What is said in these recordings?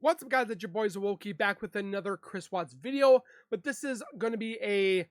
What's up, guys? It's your boys Awoki back with another Chris Watts video, but this is going to be a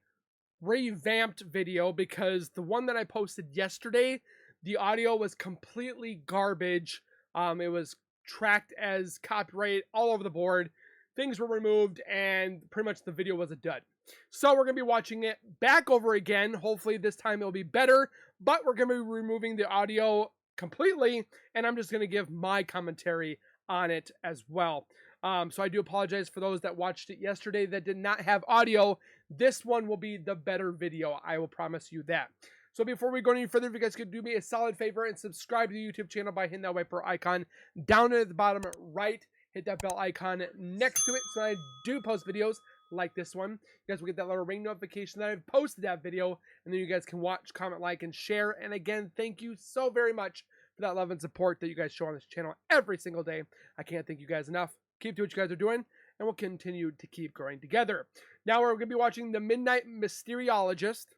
revamped video because the one that I posted yesterday, the audio was completely garbage. It was tracked as copyright all over the board. Things were removed and pretty much the video was a dud. So we're going to be watching it back over again. Hopefully this time it'll be better, but we're going to be removing the audio completely and I'm just going to give my commentary on it as well. So I do apologize for those that watched it yesterday that did not have audio. This one will be the better video. I will promise you that. So before we go any further, if you guys could do me a solid favor and subscribe to the YouTube channel by hitting that wiper icon down at the bottom right. Hit that bell icon next to it so I do post videos like this one. You guys will get that little ring notification that I've posted that video, and then you guys can watch, comment, like, and share. And again, thank you so very much for that love and support that you guys show on this channel every single day. I can't thank you guys enough. Keep doing what you guys are doing, and we'll continue to keep growing together. Now we're going to be watching The Midnight Mysteriologist.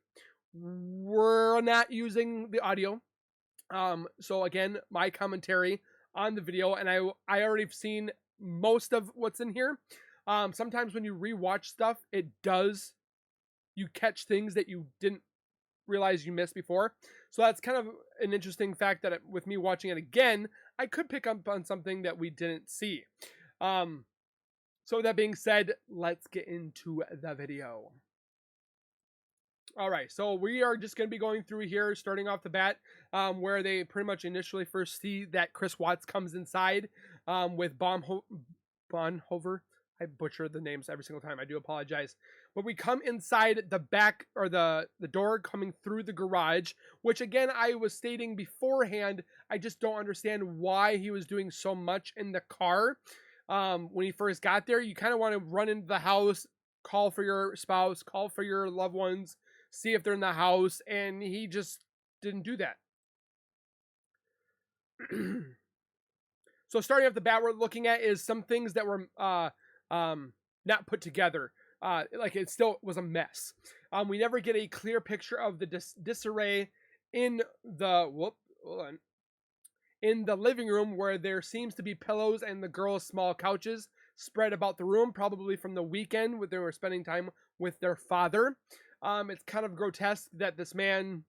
We're not using the audio. So again, my commentary on the video, and I already have seen most of what's in here. Sometimes when you rewatch stuff, you catch things that you didn't realize you missed before. So that's kind of an interesting fact that with me watching it again, I could pick up on something that we didn't see. So with that being said, let's get into the video. All right, so we are just going to be going through here, starting off the bat, where they pretty much initially first see that Chris Watts comes inside with Bonhoeffer. I butcher the names every single time. I do apologize. But we come inside the back, or the door coming through the garage, which again, I was stating beforehand, I just don't understand why he was doing so much in the car. When he first got there, you kind of want to run into the house, call for your spouse, call for your loved ones, see if they're in the house, and he just didn't do that. So starting off the bat, we're looking at is some things that were not put together. Like it still was a mess. We never get a clear picture of the disarray in the in the living room, where there seems to be pillows and the girls' small couches spread about the room, probably from the weekend when they were spending time with their father. It's kind of grotesque that this man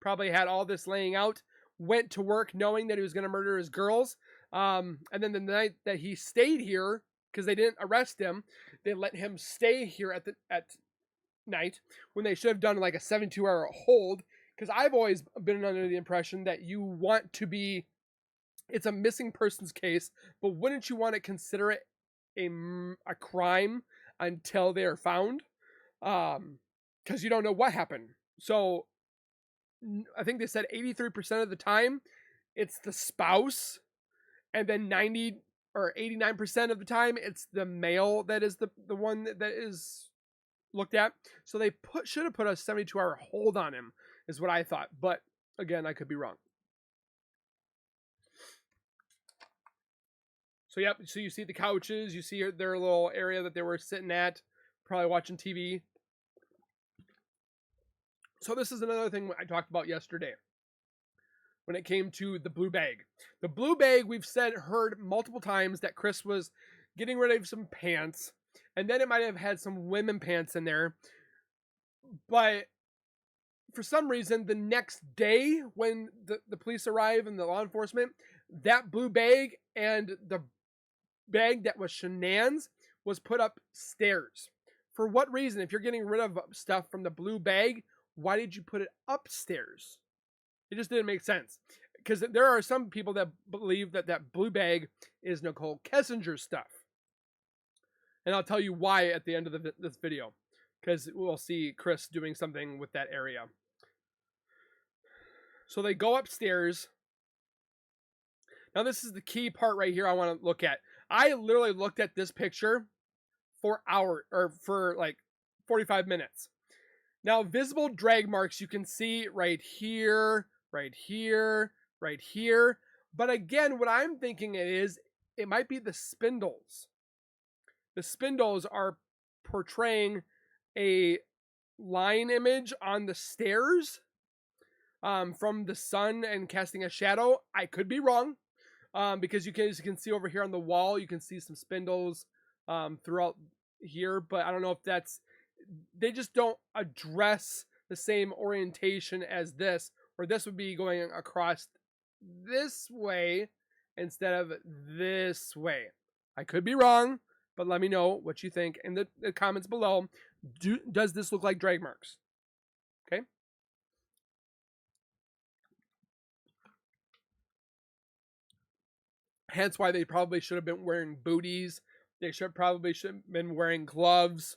probably had all this laying out, went to work knowing that he was going to murder his girls. And then the night that he stayed here, because they didn't arrest him, they let him stay here at night when they should have done like a 72-hour hold. Because I've always been under the impression that you want to be, it's a missing persons case, but wouldn't you want to consider it a crime until they are found? Because you don't know what happened. So I think they said 83% of the time it's the spouse, and then 90 or 89% of the time it's the male that is the one that is looked at. So they should have put a 72-hour hold on him, is what I thought. But again, I could be wrong. So yep, so you see the couches, you see their little area that they were sitting at, probably watching TV. So this is another thing I talked about yesterday when it came to the blue bag. The blue bag, we've heard multiple times that Chris was getting rid of some pants, and then it might have had some women pants in there. But for some reason, the next day when the police arrive and the law enforcement, that blue bag and the bag that was Shanann's was put upstairs. For what reason? If you're getting rid of stuff from the blue bag, why did you put it upstairs? It just didn't make sense. Because there are some people that believe that that blue bag is Nicole Kessinger's stuff. And I'll tell you why at the end of this video. Because we'll see Chris doing something with that area. So they go upstairs. Now this is the key part right here I want to look at. I literally looked at this picture for hours, or for like 45 minutes. Now, visible drag marks you can see right here, right here, right here. But again, what I'm thinking it might be the spindles. The spindles are portraying a line image on the stairs from the sun and casting a shadow. I could be wrong. because as you can see over here on the wall, you can see some spindles throughout here, but I don't know if they just don't address the same orientation as this, where this would be going across this way instead of this way. I could be wrong, but let me know what you think in the comments below. Does this look like drag marks? Okay. Hence why they probably should have been wearing booties. They probably should have been wearing gloves.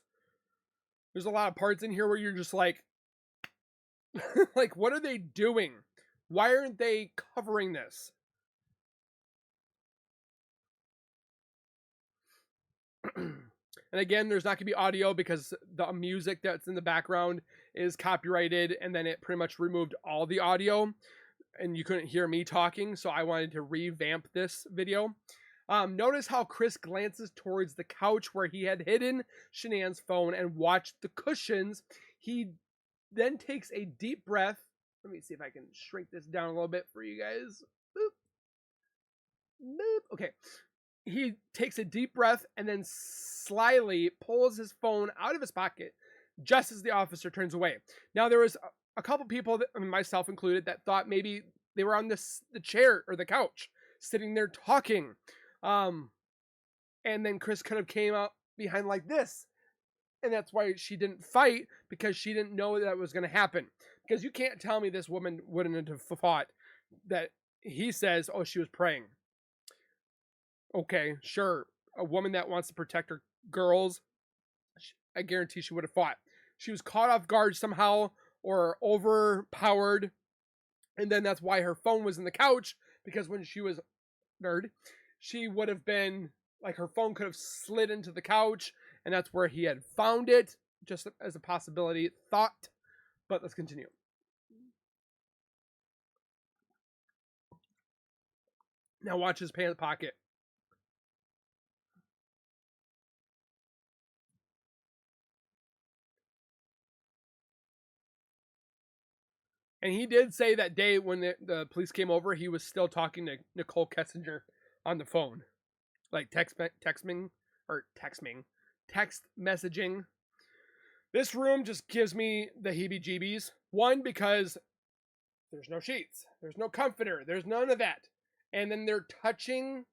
There's a lot of parts in here where you're just like, like, what are they doing? Why aren't they covering this? And again, there's not going to be audio because the music that's in the background is copyrighted, and then it pretty much removed all the audio, and you couldn't hear me talking, so I wanted to revamp this video. Notice how Chris glances towards the couch where he had hidden Shanann's phone and watched the cushions. He then takes a deep breath. Let me see if I can shrink this down a little bit for you guys. Boop. Boop. Okay. He takes a deep breath and then slyly pulls his phone out of his pocket just as the officer turns away. Now, there was a couple people, myself included, that thought maybe they were on the chair or the couch sitting there talking. And then Chris kind of came up behind like this. And that's why she didn't fight, because she didn't know that was going to happen. Because you can't tell me this woman wouldn't have fought. That he says, oh, she was praying. Okay, sure. A woman that wants to protect her girls, I guarantee she would have fought. She was caught off guard somehow or overpowered. And then that's why her phone was in the couch, because when she was she would have been like, her phone could have slid into the couch, and that's where he had found it, just as a possibility thought. But let's continue. Now watch his pants pocket. And he did say that day when the police came over, he was still talking to Nicole Kessinger on the phone. Like text messaging. This room just gives me the heebie-jeebies. One, because there's no sheets. There's no comforter. There's none of that. And then they're touching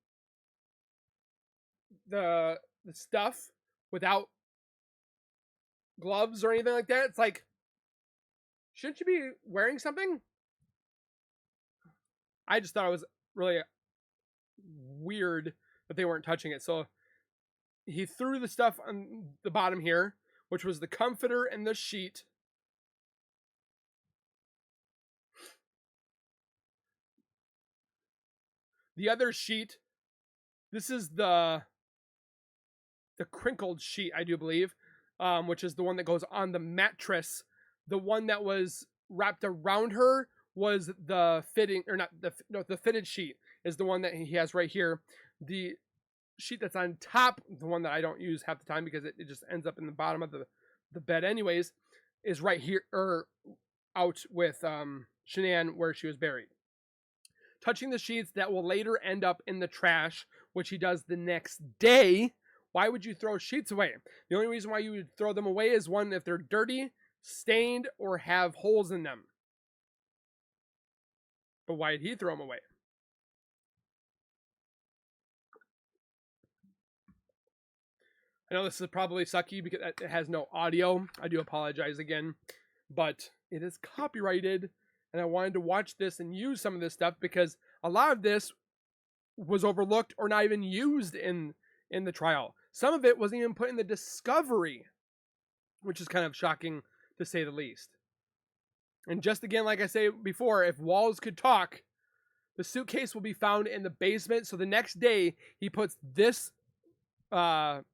the stuff without gloves or anything like that. It's like, shouldn't you be wearing something? I just thought it was really weird that they weren't touching it. So he threw the stuff on the bottom here, which was the comforter and the sheet. The other sheet, this is the crinkled sheet, I do believe, which is the one that goes on the mattress. The one that was wrapped around her was the fitting, or not, the fitted sheet is the one that he has right here. The sheet that's on top, the one that I don't use half the time because it just ends up in the bottom of the bed anyways, is right here, or out with Shanann where she was buried. Touching the sheets that will later end up in the trash, which he does the next day. Why would you throw sheets away? The only reason why you would throw them away is, one, if they're dirty, stained, or have holes in them. But why did he throw them away? I know this is probably sucky because it has no audio. I do apologize again, but it is copyrighted, and I wanted to watch this and use some of this stuff because a lot of this was overlooked or not even used in the trial. Some of it wasn't even put in the discovery, which is kind of shocking to say the least. And just again, like I say before, if walls could talk, the suitcase will be found in the basement. So the next day, he puts this carrying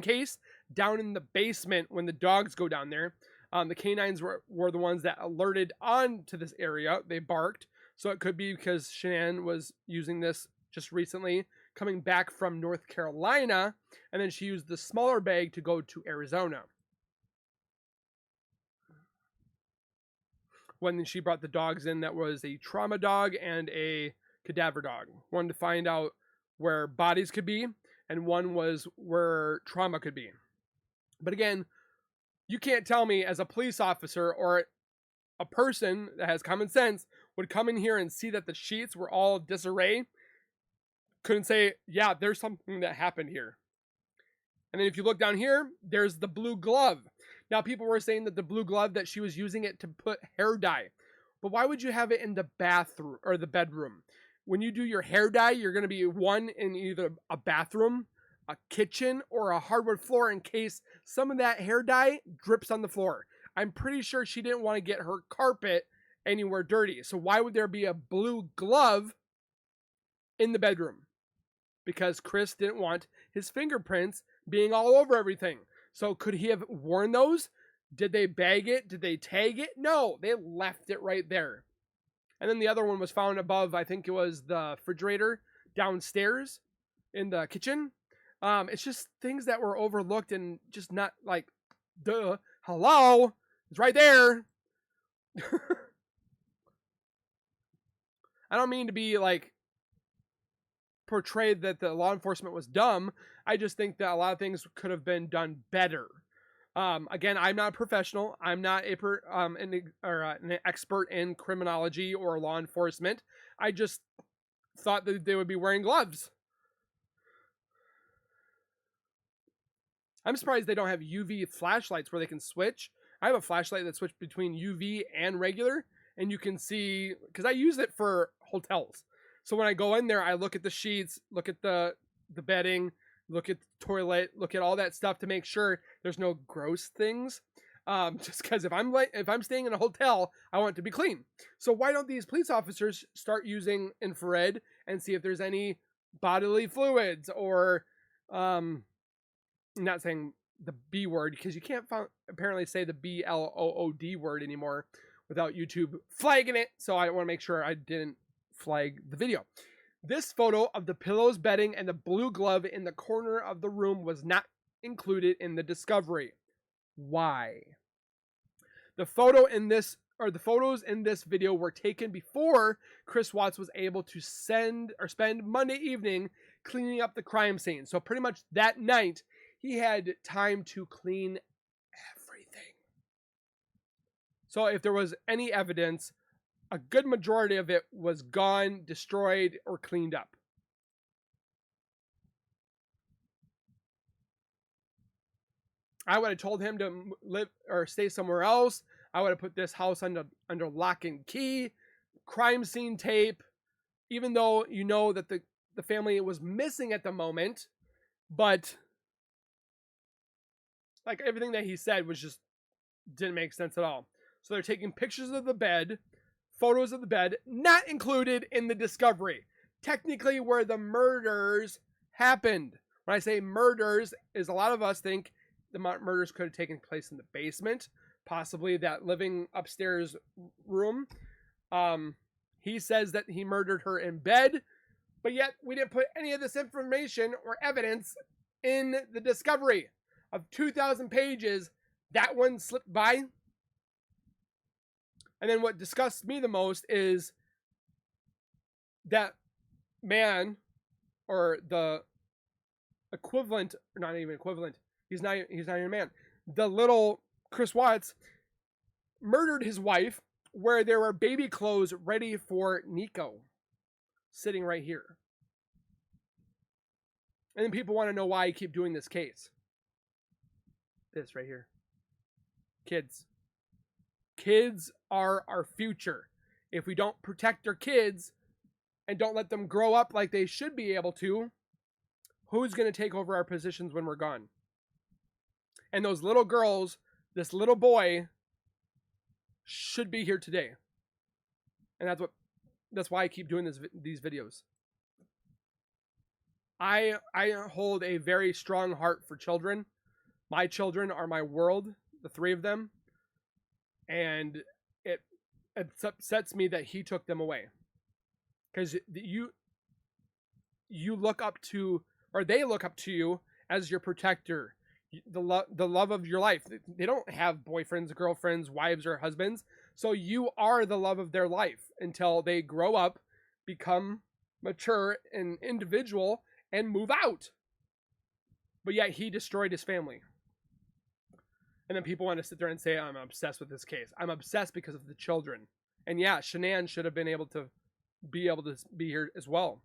case down in the basement when the dogs go down there. The canines were the ones that alerted on to this area. They barked. So it could be because Shanann was using this just recently, coming back from North Carolina, and then she used the smaller bag to go to Arizona. When she brought the dogs in, that was a trauma dog and a cadaver dog. One to find out where bodies could be, and one was where trauma could be. But again, you can't tell me as a police officer or a person that has common sense would come in here and see that the sheets were all disarray. Couldn't say, yeah, there's something that happened here. And then if you look down here, there's the blue glove. Now, people were saying that the blue glove, that she was using it to put hair dye. But why would you have it in the bathroom or the bedroom? When you do your hair dye, you're going to be one in either a bathroom, a kitchen, or a hardwood floor in case some of that hair dye drips on the floor. I'm pretty sure she didn't want to get her carpet anywhere dirty. So why would there be a blue glove in the bedroom? Because Chris didn't want his fingerprints being all over everything. So could he have worn those? Did they bag it? Did they tag it? No, they left it right there. And then the other one was found above, I think it was the refrigerator downstairs in the kitchen. It's just things that were overlooked and just not like, duh, hello, it's right there. I don't mean to be like portrayed that the law enforcement was dumb. I just think that a lot of things could have been done better. Again, I'm not a professional. I'm not an expert in criminology or law enforcement. I just thought that they would be wearing gloves. I'm surprised they don't have UV flashlights where they can switch. I have a flashlight that switched between UV and regular, and you can see, because I use it for hotels. So when I go in there, I look at the sheets, look at the bedding, look at the toilet, look at all that stuff to make sure there's no gross things. Just because if I'm staying in a hotel, I want it to be clean. So why don't these police officers start using infrared and see if there's any bodily fluids or, I'm not saying the B word because you can't apparently say the BLOOD word anymore without YouTube flagging it. So I want to make sure I didn't flag the video. This photo of the pillows, bedding, and the blue glove in the corner of the room was not included in the discovery. Why? The photos in this video were taken before Chris Watts was able to spend Monday evening cleaning up the crime scene. So pretty much that night, he had time to clean everything. So if there was any evidence, a good majority of it was gone, destroyed, or cleaned up. I would have told him to live or stay somewhere else. I would have put this house under lock and key, crime scene tape, even though you know that the family was missing at the moment, but like everything that he said was just didn't make sense at all. So they're taking pictures of the bed, photos of the bed, not included in the discovery. Technically where the murders happened. When I say murders, is a lot of us think the murders could have taken place in the basement, possibly that living upstairs room. He says that he murdered her in bed, but yet we didn't put any of this information or evidence in the discovery. Of 2,000 pages, that one slipped by. And then what disgusts me the most is that man, or the equivalent, not even equivalent, he's not even a man. The little Chris Watts murdered his wife where there were baby clothes ready for Nico, sitting right here. And then people want to know why I keep doing this case. This right here. Kids. Kids are our future. If we don't protect our kids and don't let them grow up like they should be able to, who's going to take over our positions when we're gone? And those little girls, this little boy, should be here today. And that's why I keep doing these videos. I hold a very strong heart for children. My children are my world, the three of them. And it upsets me that he took them away. Because you look up to, or they look up to you as your protector, the love of your life. They don't have boyfriends, girlfriends, wives, or husbands. So you are the love of their life until they grow up, become mature, an individual, and move out. But yet he destroyed his family. And then people want to sit there and say, I'm obsessed with this case. I'm obsessed because of the children. And yeah, Shanann should have been able to be here as well.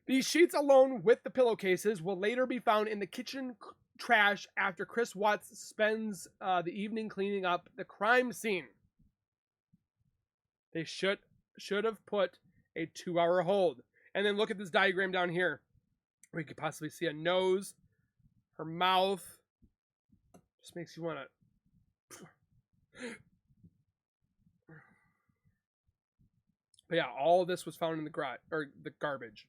These sheets alone with the pillowcases will later be found in the kitchen trash after Chris Watts spends the evening cleaning up the crime scene. They should have put a 2-hour hold. And then look at this diagram down here. We could possibly see a nose, her mouth. Just makes you want to... But yeah, all of this was found in the garbage.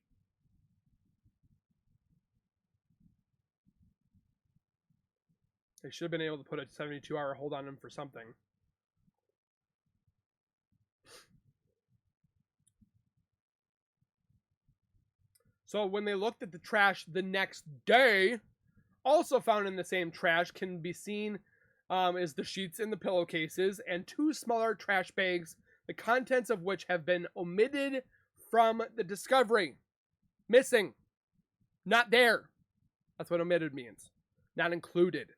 They should have been able to put a 72-hour hold on him for something. So when they looked at the trash the next day, also found in the same trash can be seen is the sheets in the pillowcases and 2 smaller trash bags, the contents of which have been omitted from the discovery. Missing. Not there. That's what omitted means. Not included.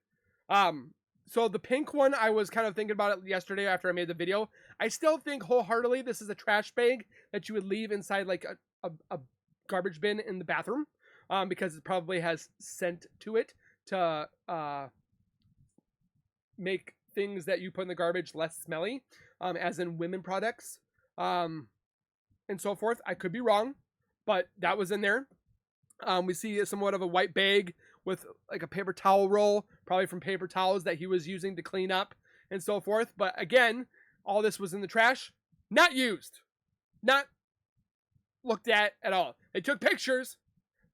So the pink one, I was kind of thinking about it yesterday after I made the video. I still think wholeheartedly this is a trash bag that you would leave inside like a garbage bin in the bathroom, because it probably has scent to it to make things that you put in the garbage less smelly, as in women products, and so forth. I could be wrong, but that was in there. We see somewhat of a white bag with like a paper towel roll, probably from paper towels that he was using to clean up and so forth. But again, all this was in the trash, not used, not looked at all. They took pictures,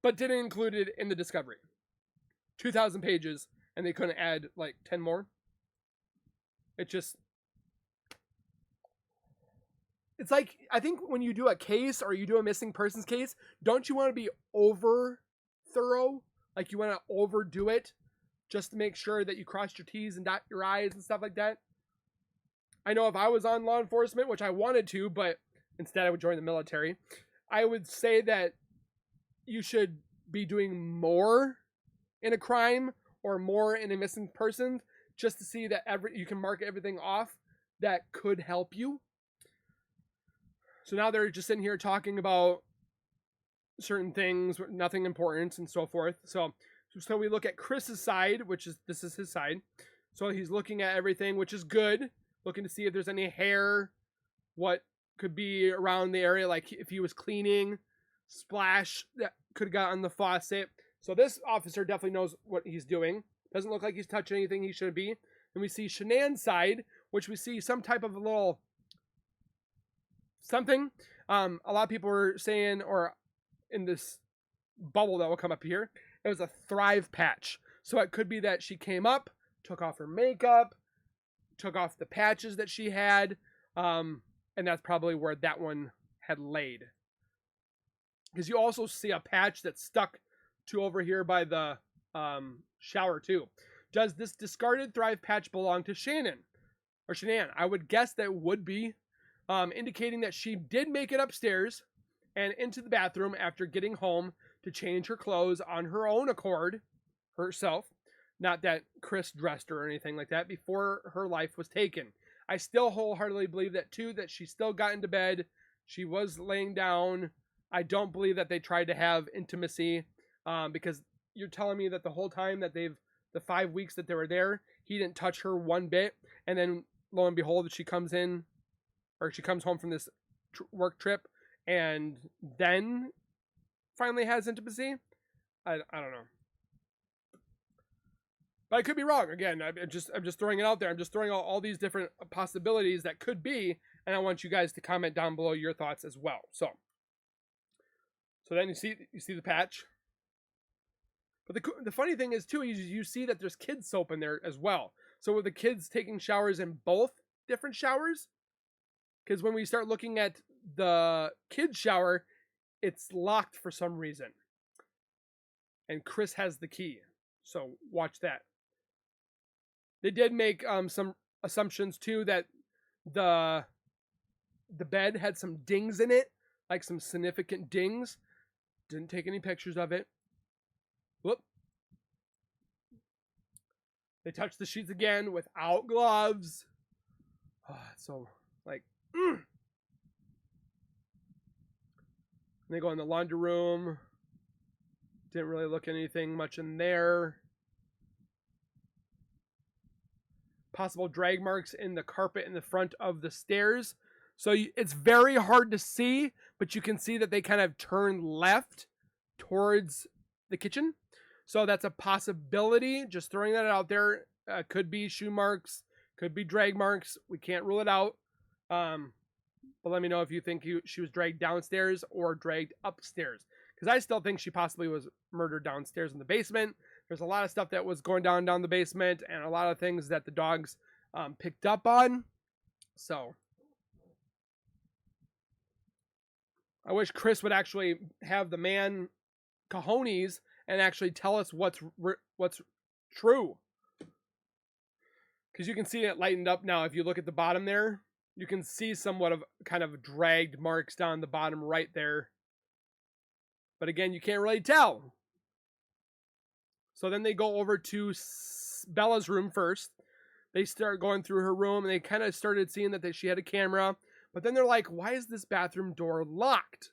but didn't include it in the discovery. 2,000 pages, and they couldn't add like 10 more. It's like, I think when you do a case or you do a missing persons case, don't you want to be over thorough? Like you want to overdo it just to make sure that you cross your T's and dot your I's and stuff like that. I know if I was on law enforcement, which I wanted to, but instead I would join the military, I would say that you should be doing more in a crime or more in a missing person just to see that you can mark everything off that could help you. So now they're just sitting here talking about certain things, nothing important and so forth. So we look at Chris's side, this is his side. So he's looking at everything, which is good. Looking to see if there's any hair, what could be around the area, like if he was cleaning, splash that could have got on the faucet. So this officer definitely knows what he's doing. Doesn't look like he's touching anything he shouldn't be. And we see Shanann's side, which we see some type of a little something. A lot of people were saying, or in this bubble that will come up here, it was a Thrive patch. So it could be that she came up, took off her makeup, took off the patches that she had, and that's probably where that one had laid. Because you also see a patch that's stuck to over here by the shower too. Does this discarded Thrive patch belong to Shanann? I would guess that would be, indicating that she did make it upstairs and into the bathroom after getting home to change her clothes on her own accord, herself. Not that Chris dressed her or anything like that, before her life was taken. I still wholeheartedly believe that too, that she still got into bed. She was laying down. I don't believe that they tried to have intimacy, because you're telling me that the whole time that the 5 weeks that they were there, he didn't touch her one bit. And then lo and behold, she comes home from this work trip and then finally has intimacy. I don't know. But I could be wrong. Again, I'm just throwing it out there. I'm just throwing out all these different possibilities that could be, and I want you guys to comment down below your thoughts as well. So then you see the patch. But the funny thing is too, you see that there's kids soap in there as well. So were the kids taking showers in both different showers? Because when we start looking at the kids shower, it's locked for some reason. And Chris has the key. So watch that. They did make some assumptions too that the bed had some dings in it. like some significant dings. Didn't take any pictures of it. Whoop. They touched the sheets again without gloves. Oh, so, like, They go in the laundry room. Didn't really look at anything much in there. Possible drag marks in the carpet in the front of the stairs. So it's very hard to see, but you can see that they kind of turn left towards the kitchen. So that's a possibility. Just throwing that out there. Could be shoe marks, could be drag marks. We can't rule it out. But let me know if you think she was dragged downstairs or dragged upstairs. Because I still think she possibly was murdered downstairs in the basement. There's a lot of stuff that was going down the basement and a lot of things that the dogs picked up on. So I wish Chris would actually have the man cojones and actually tell us what's true. Because you can see it lightened up now. If you look at the bottom there, you can see somewhat of kind of dragged marks down the bottom right there. But again, you can't really tell. So then they go over to Bella's room first. They start going through her room, and they kind of started seeing that she had a camera. But then they're like, why is this bathroom door locked?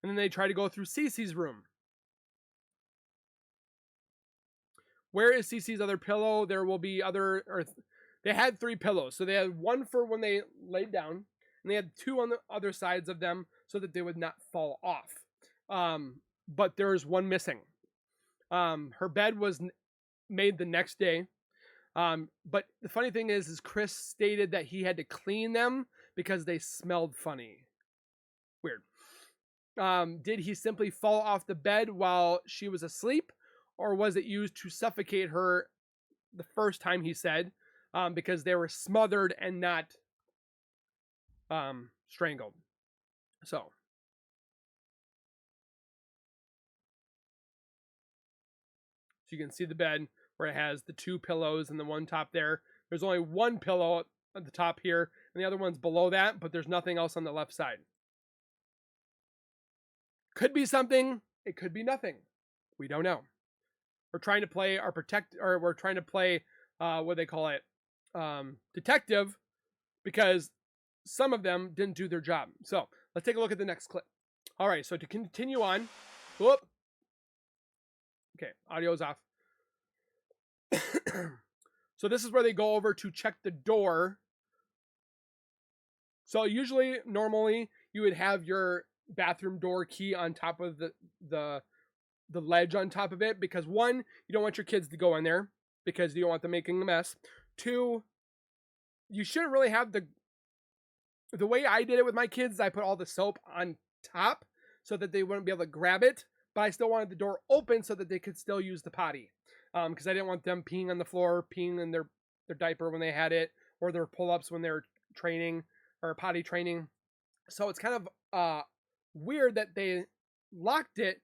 And then they try to go through Cece's room. Where is Cece's other pillow? There will be they had 3 pillows. So they had one for when they laid down, and they had 2 on the other sides of them so that they would not fall off. But there's one missing. Her bed was made the next day. But the funny thing is Chris stated that he had to clean them because they smelled funny. Weird. Did he simply fall off the bed while she was asleep, or was it used to suffocate her the first time he said, because they were smothered and not strangled? So you can see the bed where it has the 2 pillows and the one top there. There's only one pillow at the top here, and the other one's below that, but there's nothing else on the left side. Could be something. It could be nothing. We don't know. We're trying to play we're trying to play what they call it, detective, because some of them didn't do their job. So let's take a look at the next clip. All right, so to continue on, whoop. Okay, audio's off. So this is where they go over to check the door. So normally, you would have your bathroom door key on top of the ledge on top of it, because 1, you don't want your kids to go in there because you don't want them making a mess. 2, you shouldn't really have the way I did it with my kids, I put all the soap on top so that they wouldn't be able to grab it, but I still wanted the door open so that they could still use the potty. Because I didn't want them peeing on the floor, peeing in their diaper when they had it, or their pull-ups when they were training or potty training. So it's kind of weird that they locked it,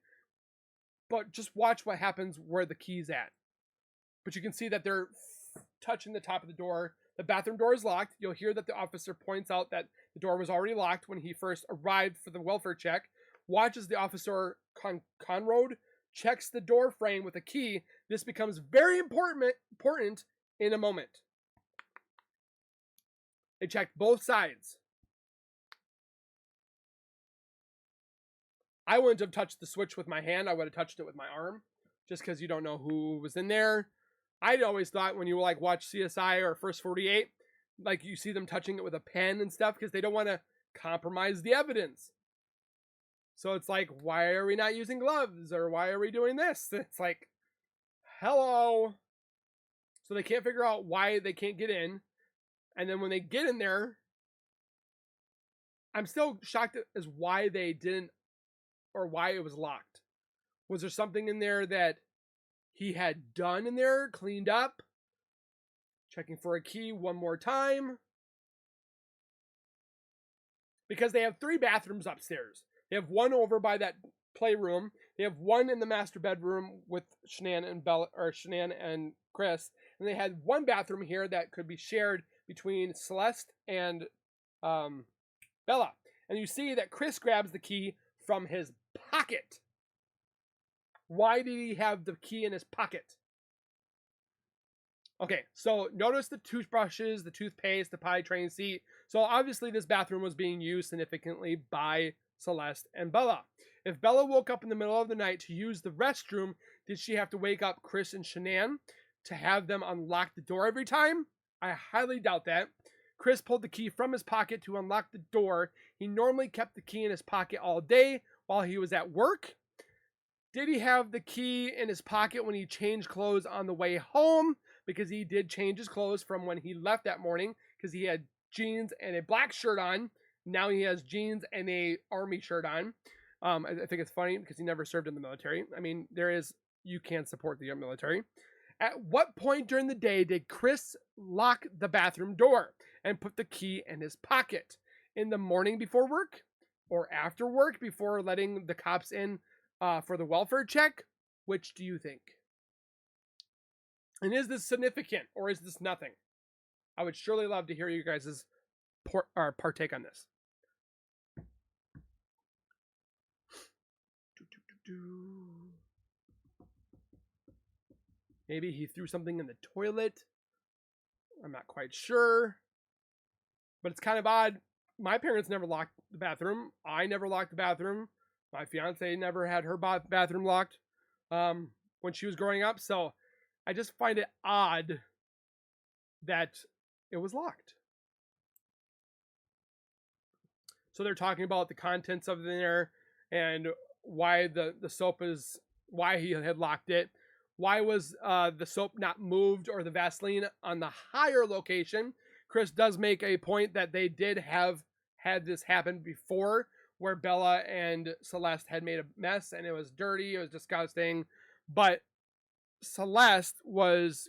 but just watch what happens where the key's at. But you can see that they're touching the top of the door. The bathroom door is locked. You'll hear that the officer points out that the door was already locked when he first arrived for the welfare check. Watch as the officer Conrad checks the door frame with a key. This becomes very important in a moment. They checked both sides. I wouldn't have touched the switch with my hand. I would have touched it with my arm, just because you don't know who was in there. I'd always thought when you watch CSI or First 48, like you see them touching it with a pen and stuff because they don't want to compromise the evidence. So it's like, why are we not using gloves? Or why are we doing this? It's like, hello. So they can't figure out why they can't get in. And then when they get in there, I'm still shocked as why they didn't, or why it was locked. Was there something in there that he had done in there, cleaned up? Checking for a key one more time. Because they have 3 bathrooms upstairs. They have one over by that playroom. They have one in the master bedroom with Shanann and Chris. And they had one bathroom here that could be shared between Celeste and Bella. And you see that Chris grabs the key from his pocket. Why did he have the key in his pocket? Okay, so notice the toothbrushes, the toothpaste, the potty training seat. So obviously this bathroom was being used significantly by Celeste and Bella. If Bella woke up in the middle of the night to use the restroom, did she have to wake up Chris and Shanann to have them unlock the door every time? I highly doubt that. Chris pulled the key from his pocket to unlock the door. He normally kept the key in his pocket all day while he was at work. Did he have the key in his pocket when he changed clothes on the way home? Because he did change his clothes from when he left that morning, because he had jeans and a black shirt on. Now he has jeans and a army shirt on. I think it's funny because he never served in the military. I mean, you can support the military. At what point during the day did Chris lock the bathroom door and put the key in his pocket? In the morning before work or after work before letting the cops in for the welfare check? Which do you think? And is this significant or is this nothing? I would surely love to hear you guys' partake on this. Maybe he threw something in the toilet. I'm not quite sure. But it's kind of odd. My parents never locked the bathroom. I never locked the bathroom. My fiance never had her bathroom locked when she was growing up. So I just find it odd that it was locked. So they're talking about the contents of there and why the soap is, why he had locked it. Why was the soap not moved or the Vaseline on the higher location? Chris does make a point that they did have had this happen before, where Bella and Celeste had made a mess and it was dirty, it was disgusting. But Celeste was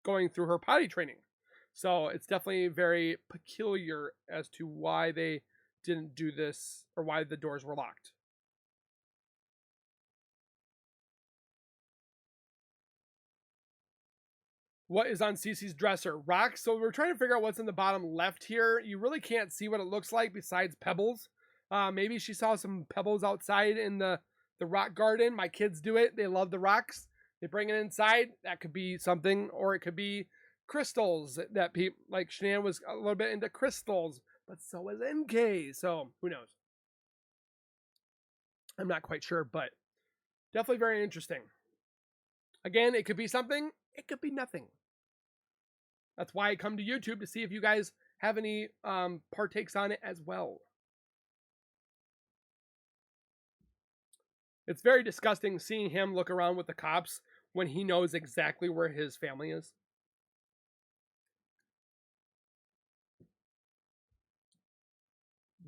going through her potty training. So it's definitely very peculiar as to why they didn't do this or why the doors were locked. What is on Cece's dresser? Rocks. So we're trying to figure out what's in the bottom left here. You really can't see what it looks like besides pebbles. Maybe she saw some pebbles outside in the rock garden. My kids do it. They love the rocks. They bring it inside. That could be something, or it could be crystals that people like Shanann was a little bit into crystals, but so was MK. So who knows? I'm not quite sure, but definitely very interesting. Again, it could be something. It could be nothing. That's why I come to YouTube to see if you guys have any partakes on it as well. It's very disgusting seeing him look around with the cops when he knows exactly where his family is.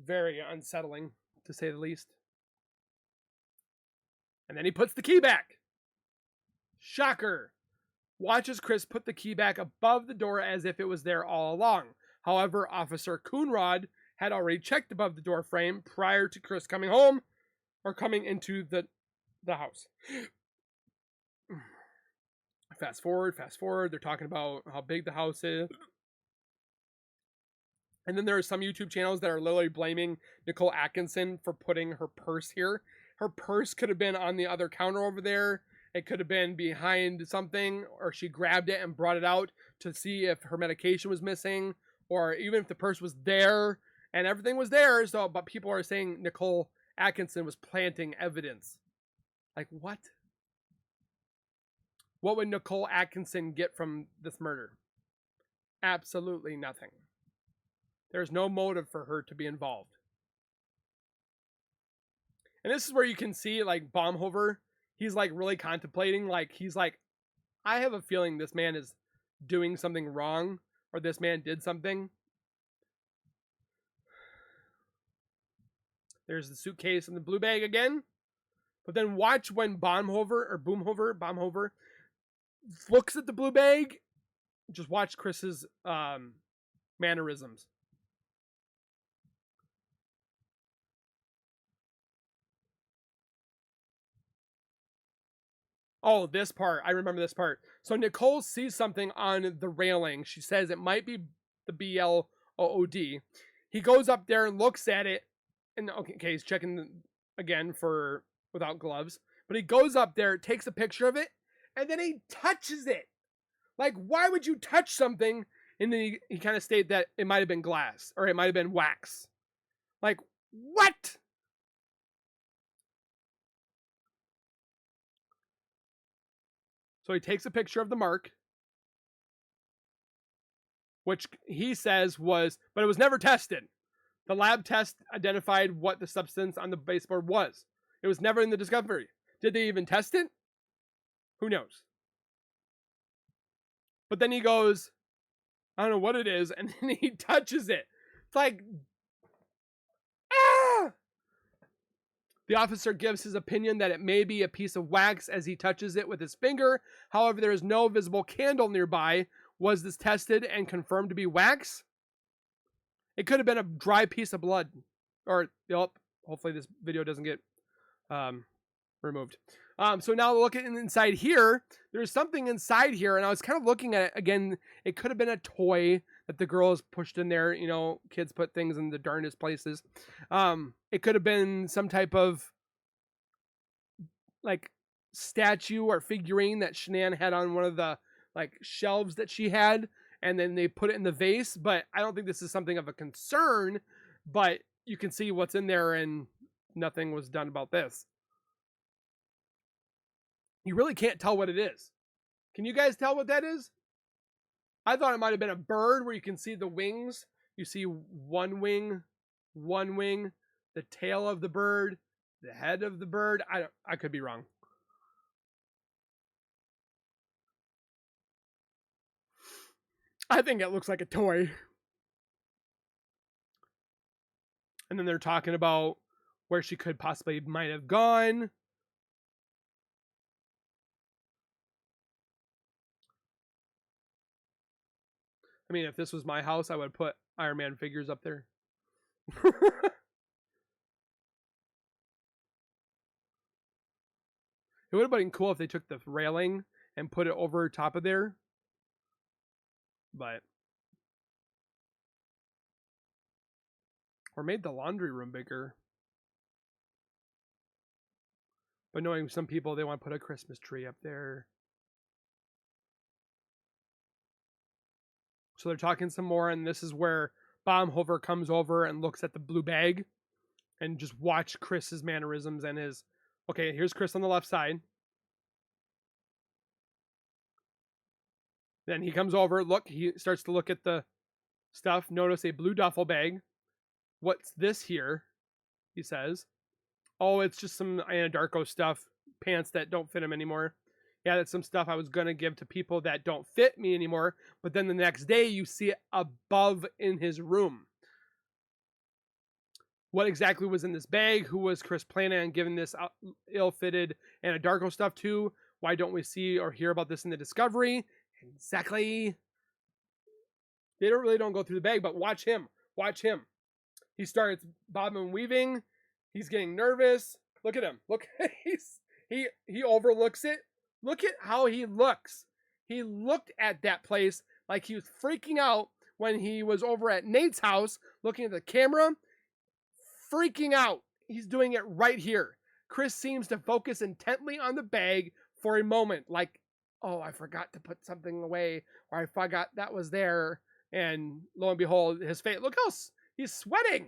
Very unsettling, to say the least. And then he puts the key back. Shocker. Watches Chris put the key back above the door as if it was there all along. However, Officer Coonrod had already checked above the door frame prior to Chris coming home or coming into the house. Fast forward. They're talking about how big the house is. And then there are some YouTube channels that are literally blaming Nicole Atkinson for putting her purse here. Her purse could have been on the other counter over there. It could have been behind something, or she grabbed it and brought it out to see if her medication was missing, or even if the purse was there and everything was there. So, but people are saying Nicole Atkinson was planting evidence. Like, what? What would Nicole Atkinson get from this murder? Absolutely nothing. There's no motive for her to be involved. And this is where you can see, like, Baumhover. He's, like, really contemplating. Like, he's like, I have a feeling this man is doing something wrong, or this man did something. There's the suitcase and the blue bag again. But then watch when Baumhover looks at the blue bag. Just watch Chris's mannerisms. Oh, this part. I remember this part. So Nicole sees something on the railing. She says it might be the BLOOD. He goes up there and looks at it, and okay, he's checking again for without gloves, but he goes up there, takes a picture of it, and then he touches it. Like, why would you touch something? And then he kind of stated that it might have been glass or it might have been wax. Like, what? So he takes a picture of the mark, which he says was, but it was never tested. The lab test identified what the substance on the baseboard was. It was never in the discovery. Did they even test it? Who knows? But then he goes, I don't know what it is, and then he touches it. It's like, ah! The officer gives his opinion that it may be a piece of wax as he touches it with his finger. However, there is no visible candle nearby. Was this tested and confirmed to be wax? It could have been a dry piece of blood. Or, hopefully this video doesn't get removed. So now looking inside here, there's something inside here, and I was kind of looking at it again. It could have been a toy that the girls pushed in there. You know, kids put things in the darndest places. It could have been some type of like statue or figurine that Shanann had on one of the like shelves that she had, and then they put it in the vase. But I don't think this is something of a concern, but you can see what's in there, and nothing was done about this. You really can't tell what it is. Can you guys tell what that is? I thought it might have been a bird where you can see the wings. You see one wing, the tail of the bird, the head of the bird. I could be wrong. I think it looks like a toy. And then they're talking about where she could possibly might have gone. I mean, if this was my house, I would put Iron Man figures up there. It would have been cool if they took the railing and put it over top of there. But or made the laundry room bigger. But knowing some people, they want to put a Christmas tree up there. So they're talking some more, and this is where Baumhofer comes over and looks at the blue bag and just watch Chris's mannerisms and his... Okay, here's Chris on the left side. Then he comes over, look, he starts to look at the stuff. Notice a blue duffel bag. What's this here? He says. Oh, it's just some Anadarko stuff. Pants that don't fit him anymore. Yeah, that's some stuff I was going to give to people that don't fit me anymore. But then the next day, you see it above in his room. What exactly was in this bag? Who was Chris planning on giving this ill-fitted Anadarko stuff to? Why don't we see or hear about this in the Discovery? Exactly. They don't go through the bag, but watch him. Watch him. He starts bobbing and weaving. He's getting nervous. Look at him. Look, he overlooks it. Look at how he looks. He looked at that place like he was freaking out when he was over at Nate's house, looking at the camera, freaking out. He's doing it right here. Chris seems to focus intently on the bag for a moment, like, oh, I forgot to put something away, or I forgot that was there. And lo and behold, his face, look how he's sweating.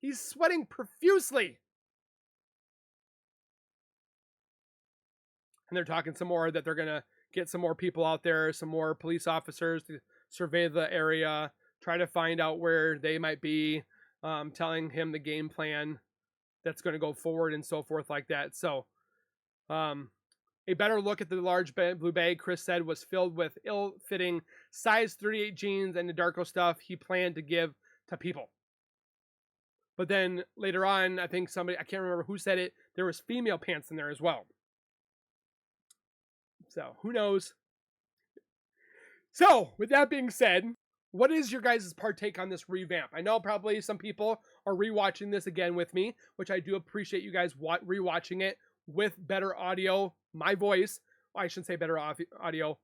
He's sweating profusely. And they're talking some more that they're going to get some more people out there, some more police officers to survey the area, try to find out where they might be, telling him the game plan that's going to go forward and so forth like that. So, a better look at the large blue bag, Chris said, was filled with ill-fitting size 38 jeans and Anadarko stuff he planned to give to people. But then later on, I think somebody, I can't remember who said it, there was female pants in there as well. So, who knows? So, with that being said, what is your guys' partake on this revamp? I know probably some people are rewatching this again with me, which I do appreciate you guys rewatching it with better audio, my voice. Well, I shouldn't say better audio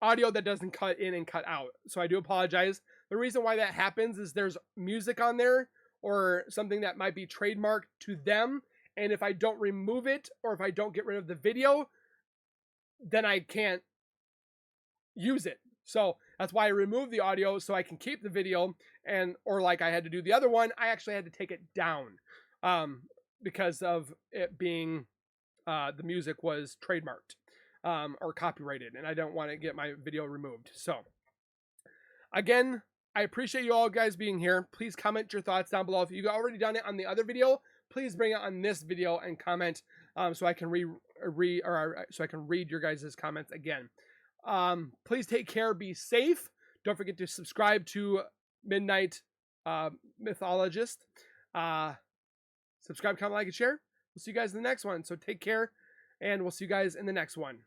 that doesn't cut in and cut out. So I do apologize. The reason why that happens is there's music on there, or something that might be trademarked to them. And if I don't remove it, or if I don't get rid of the video, then I can't use it. So that's why I removed the audio, so I can keep the video. And or like I had to do the other one, I actually had to take it down because of it being the music was trademarked or copyrighted, and I don't want to get my video removed. So again, I appreciate you all guys being here. Please comment your thoughts down below. If you've already done it on the other video, please bring it on this video and comment so I can so I can read your guys' comments again. Please take care, be safe. Don't forget to subscribe to Midnight Mythologist. Subscribe, comment, like, and share. We'll see you guys in the next one. So take care, and we'll see you guys in the next one.